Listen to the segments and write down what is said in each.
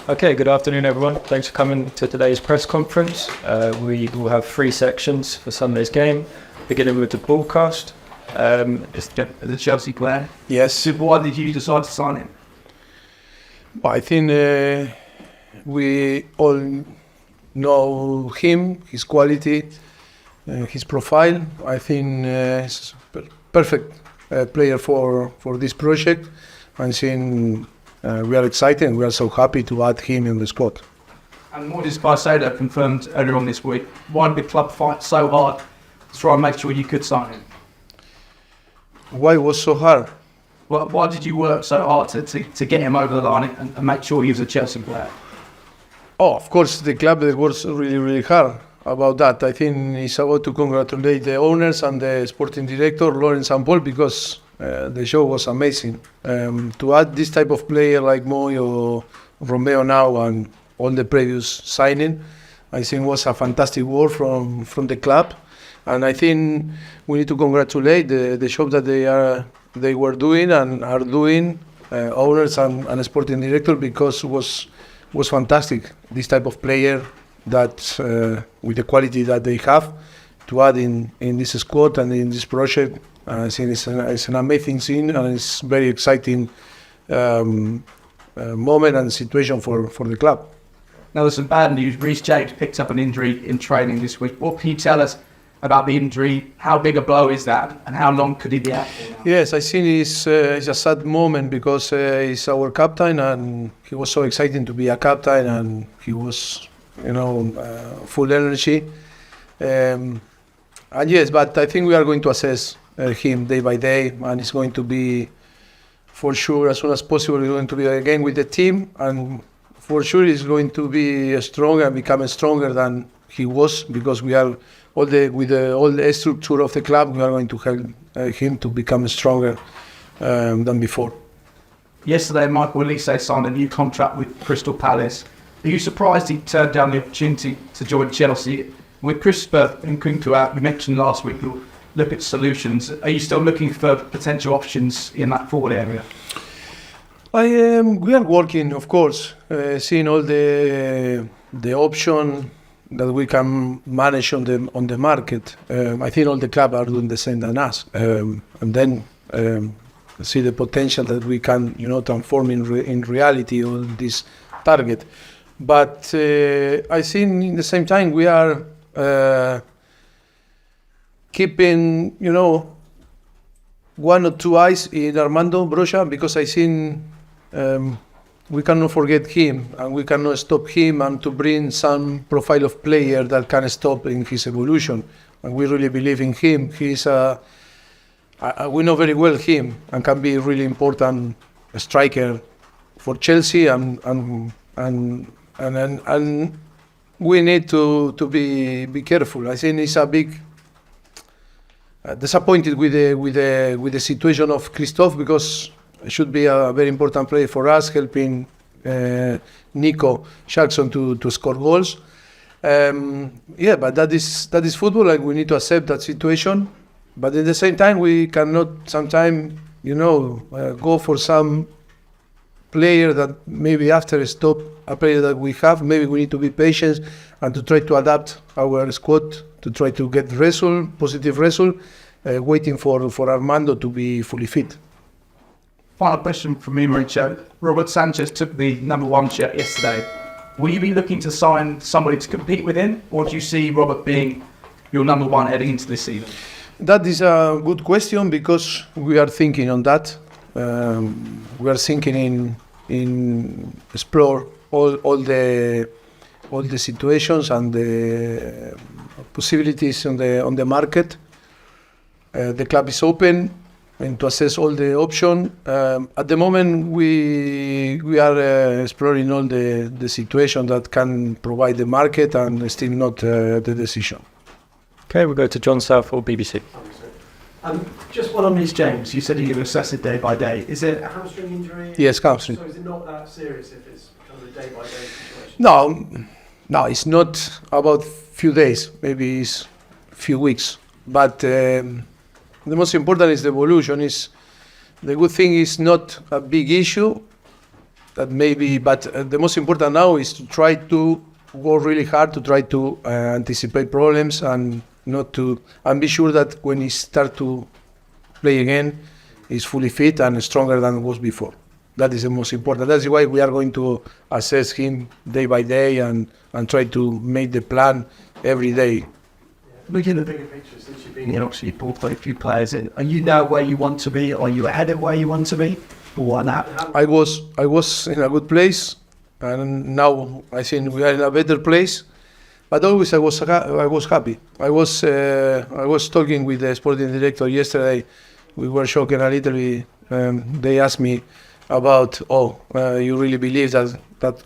Okay, good afternoon everyone. Thanks for coming to today's press conference. We will have 3 sections for Sunday's game, beginning with the broadcast. Is the Chelsea player? Yes. So why did you decide to sign him? I think we all know him, his quality, his profile. I think he's a perfect player for this project. I think we are excited and we are so happy to add him in the squad. And what is Barcelona confirmed earlier on this week? Why did the club fight so hard to try and make sure you could sign him? Why was so hard? Well, why did you work so hard to get him over the line and make sure he was a Chelsea player? Oh, of course, the club works really hard about that. I think it's about to congratulate the owners and the sporting director, Lawrence and Paul, because the show was amazing. To add this type of player like Moy or Romeo now and all the previous signing, I think was a fantastic work from the club. And I think we need to congratulate the job that they were doing and are doing, owners and sporting director, because it was fantastic. This type of player that with the quality that they have to add in this squad and in this project, I think it's an amazing scene and it's very exciting moment and situation for the club. Now there's some bad news. Reece James picked up an injury in training this week. What can you tell us about the injury? How big a blow is that, and how long could he be out for now? Yes, I think it's a sad moment because he's our captain and he was so exciting to be a captain and he was, full energy. And yes, but I think we are going to assess him day by day, and it's going to be, for sure, as soon as possible, he's going to be again with the team, and for sure he's going to be stronger and become stronger than he was, because we are all the structure of the club, we are going to help him to become stronger than before. Yesterday, Michael Elise signed a new contract with Crystal Palace. Are you surprised he turned down the opportunity to join Chelsea? With Christopher Nkunku out, we mentioned last week, you'll look at solutions. Are you still looking for potential options in that forward area? We are working, of course, seeing all the option that we can manage on the market. I think all the clubs are doing the same than us, and then see the potential that we can, transform in reality on this target. But I think in the same time we are keeping, 1 or 2 eyes in Armando Broja, because I think we cannot forget him and we cannot stop him, and to bring some profile of player that can stop in his evolution. And we really believe in him. He's we know very well him and can be really important striker for Chelsea, and we need to be careful. I think it's a big disappointed with the situation of Christophe, because it should be a very important player for us, helping Nico Jackson to score goals. But that is football, and we need to accept that situation. But at the same time, we cannot sometimes, go for some player that maybe after stop a player that we have. Maybe we need to be patient and to try to adapt our squad to try to get positive result, waiting for Armando to be fully fit. Final question from me, Mauricio. Robert Sanchez took the #1 shirt yesterday. Will you be looking to sign somebody to compete with him, or do you see Robert being your #1 heading into this season? That is a good question, because we are thinking on that. We are thinking in explore all the situations and the possibilities on the market. The club is open and to assess all the options. At the moment, we are exploring all the situation that can provide the market, and still not the decision. Okay, we'll go to John Southall, BBC. Just one on Reece James. You said you assess it day by day. Is it a hamstring injury? Yes, hamstring. So is it not that serious if it's kind of a day by day situation? No, it's not about few days. Maybe it's few weeks. But the most important is the evolution. Is the good thing is not a big issue, that maybe, but the most important now is to try to work really hard to try to anticipate problems and not to, and be sure that when he start to play again, he's fully fit and stronger than was before. That is the most important. That's why we are going to assess him day by day and try to make the plan every day. Looking at the bigger picture, since you've been here, obviously you've brought a few players in. Are you now where you want to be? Are you ahead of where you want to be? Or what now? I was in a good place, and now I think we are in a better place. But always I was happy. I was talking with the sporting director yesterday. We were joking a little bit. They asked me about, you really believe that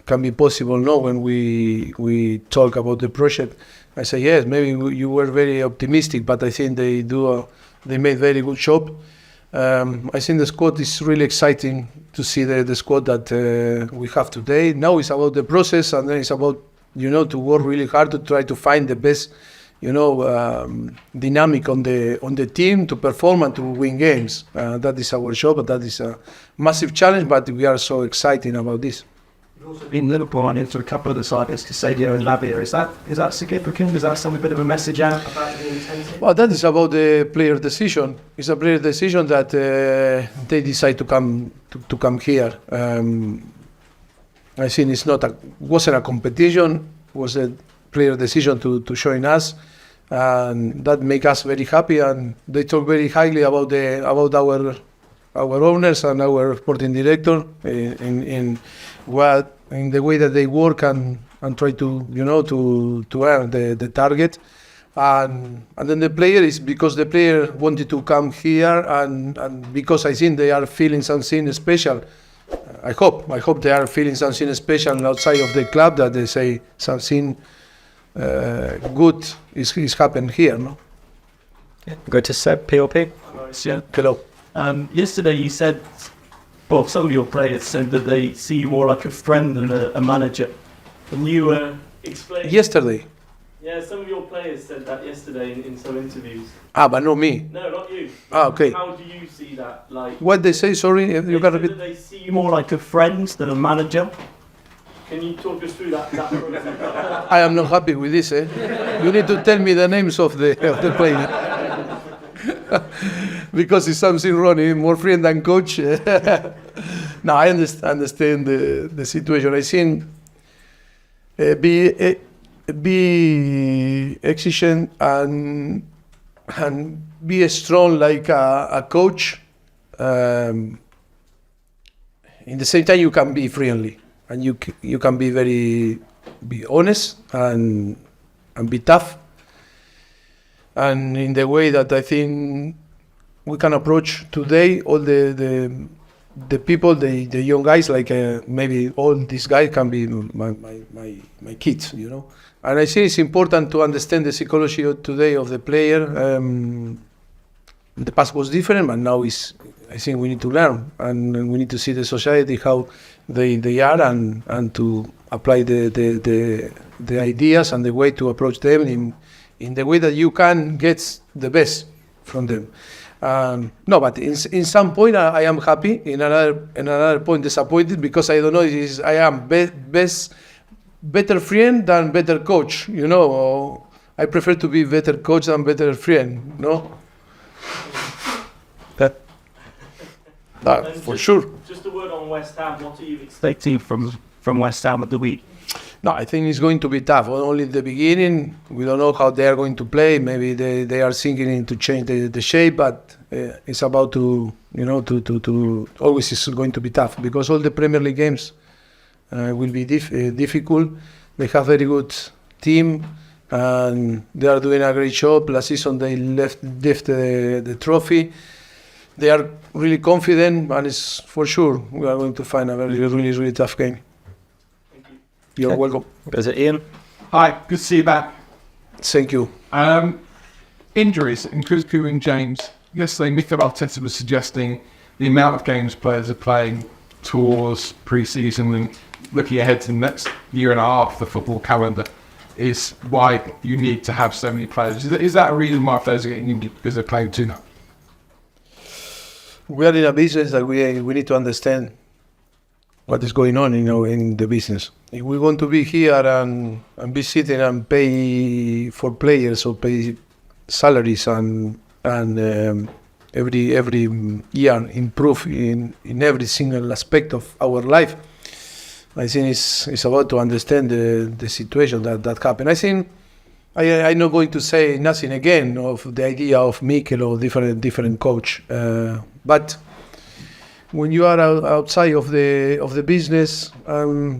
can be possible? No, when we talk about the project, I say yes. Maybe you were very optimistic, but I think they made very good job. I think the squad is really exciting to see the squad that we have today. Now it's about the process, and then it's about to work really hard to try to find the best dynamic on the team to perform and to win games. That is our job, but that is a massive challenge. But we are so excited about this. You've also been Liverpool and into a couple of the sides, Casadio and Lavia. Is that significant? Does that send a bit of a message out about the intensity? Well, that is about the player decision. It's a player decision that they decide to come here. I think wasn't a competition. Was a player decision to join us, and that make us very happy. And they talk very highly about our owners and our sporting director in the way that they work and try to earn the target. And then the player is because the player wanted to come here and because I think they are feeling something special. I hope they are feeling something special outside of the club, that they say something good is happened here. No? Go to Seb, PLP. Yeah. Hello. Yesterday you said, well, some of your players said that they see you more like a friend than a manager. Can you explain? Yesterday. Yeah, some of your players said that yesterday in some interviews. But not me. No, not you. Okay. How do you see that? Like, What they say? Sorry, they you got a said bit. that they see you You more like a friend than a manager? Can you talk us through that process? I am not happy with this. You need to tell me the names of the player. Because it's something wrong. He's more friend than coach. No, I understand the situation. I think be exigent and be strong like a coach. In the same time, you can be friendly and you can be honest and be tough. And in the way that I think we can approach today all the people, the young guys, like maybe all these guys can be my kids, And I think it's important to understand the psychology of today of the player. The past was different, but now I think we need to learn and we need to see the society how they are and to apply the ideas and the way to approach them in the way that you can get the best from them. No, but in some point I am happy. In another point disappointed because I don't know. I am better friend than better coach. Or I prefer to be better coach than better friend. No. For sure. Just a word on West Ham. What are you Expecting from West Ham at the week? No, I think it's going to be tough. Only at the beginning, we don't know how they are going to play. Maybe they are thinking to change the shape, but it's about to always is going to be tough because all the Premier League games will be difficult. They have very good team and they are doing a great job. Last season they left the trophy. They are really confident, and it's for sure we are going to find a really tough game. You're welcome. Goes to Ian. Hi, good to see you back. Thank you. Injuries, Nkunku and James. Yesterday, Mikel Arteta was suggesting the amount of games players are playing towards pre-season and looking ahead to the next year and a half, the football calendar. is why you need to have so many players. Is that a reason why players are getting injured because they're playing too much? We are in a business that we need to understand what is going on, in the business. If we want to be here and be sitting and pay for players or pay salaries and every year improve in every single aspect of our life, I think it's about to understand the situation that happened. I think I'm not going to say nothing again of the idea of Mikel or different coach, but when you are outside of the business,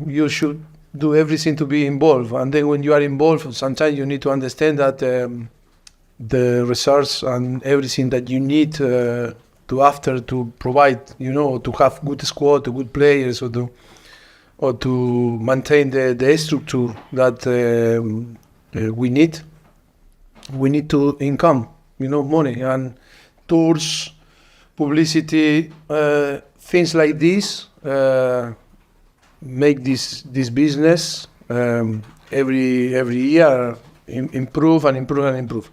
you should do everything to be involved. And then when you are involved, sometimes you need to understand that the resource and everything that you need to provide, to have good squad, good players, or to maintain the structure that we need. We need to income, money and tours, publicity, things like this. Make this business every year improve and improve and improve.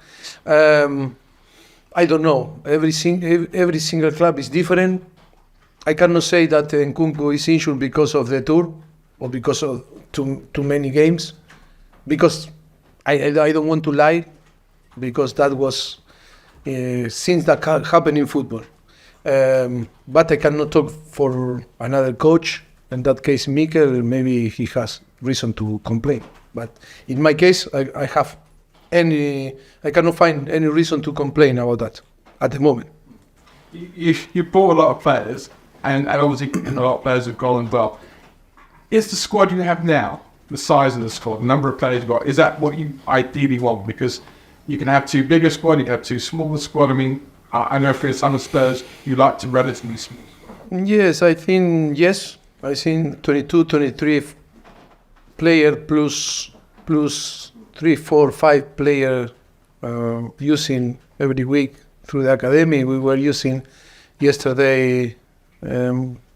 I don't know. Every single club is different. I cannot say that Nkunku is injured because of the tour or because of too many games, because I don't want to lie, because that was things that happen in football. But I cannot talk for another coach. In that case, Mikel, maybe he has reason to complain. But in my case, I cannot find any reason to complain about that at the moment. You bought a lot of players, and obviously a lot of players have gone well. Is the squad you have now, the size of the squad, the number of players you've got, is that what you ideally want? Because you can have two bigger squad, you can have two smaller squad. I mean, I know for some Spurs, you like to relatively small. Yes, I think 22, 23 player plus 3, 4, 5 player using every week through the academy. We were using yesterday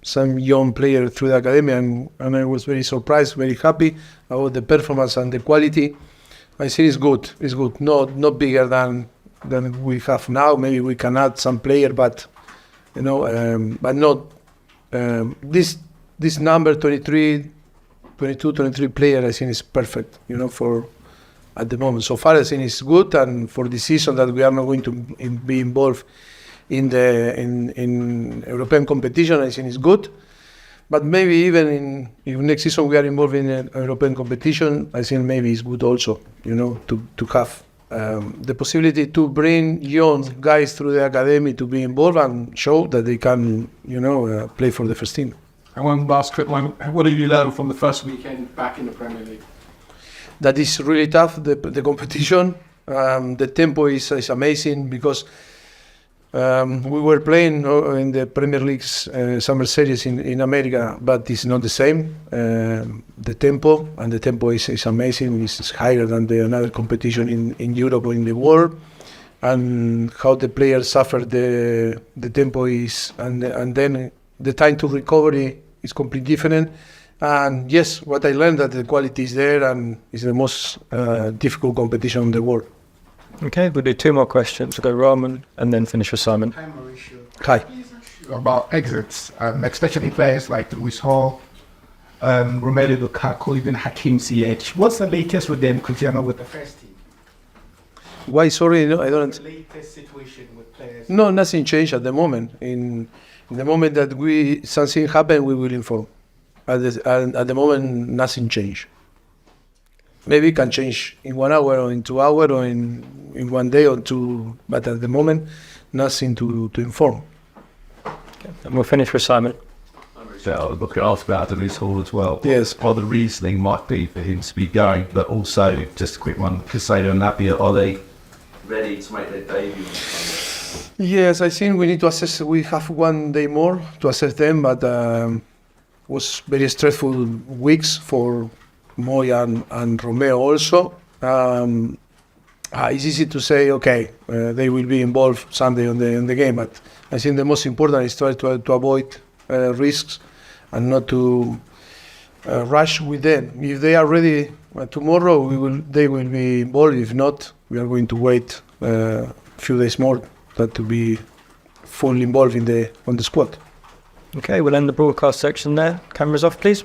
some young player through the academy, and I was very surprised, very happy about the performance and the quality. I think it's good. It's good. Not bigger than we have now. Maybe we can add some player, but but not this number 22, 23 player. I think is perfect. For at the moment. So far, I think it's good, and for the season that we are not going to be involved in European competition, I think it's good. But maybe even if next season we are involved in a European competition, I think maybe it's good also, to have the possibility to bring young guys through the academy to be involved and show that they can, play for the first team. And one last quick one. What did you learn from the first weekend back in the Premier League? That is really tough, the competition. The tempo is amazing, because we were playing in the Premier League's summer series in America, but it's not the same. The tempo is amazing. It's higher than another competition in Europe or in the world. And how the players suffer the tempo is, and then the time to recovery is completely different. And yes, what I learned that the quality is there, and it's the most difficult competition in the world. Okay, we'll do 2 more questions. We'll go Rahman and then finish with Simon. Hi, Mauricio. Hi. About exits, especially players like Luis Hall, Romelu Lukaku, even Hakim Ziyech. What's the latest with them, Cristiano, with the first team? Why? Sorry, I don't. The latest situation with players? No, nothing changed at the moment. In the moment that something happen, we will inform. At the moment, nothing changed. Maybe it can change in 1 hour or in 2 hours or in 1 day or 2, but at the moment, nothing to inform. Okay. And we'll finish with Simon. So I was looking to ask about Luis Hall as well. Yes. What the reasoning might be for him to be going, but also, just a quick one, Casado and Napier, are they ready to make their debut? Yes, I think we need to assess. We have 1 day more to assess them, but was very stressful weeks for Moy and Romeo also. It's easy to say, okay, they will be involved Sunday on the game, but I think the most important is try to avoid risks and not to rush with them. If they are ready tomorrow, they will be involved. If not, we are going to wait a few days more to be fully involved on the squad. Okay, we'll end the broadcast section there. Cameras off, please.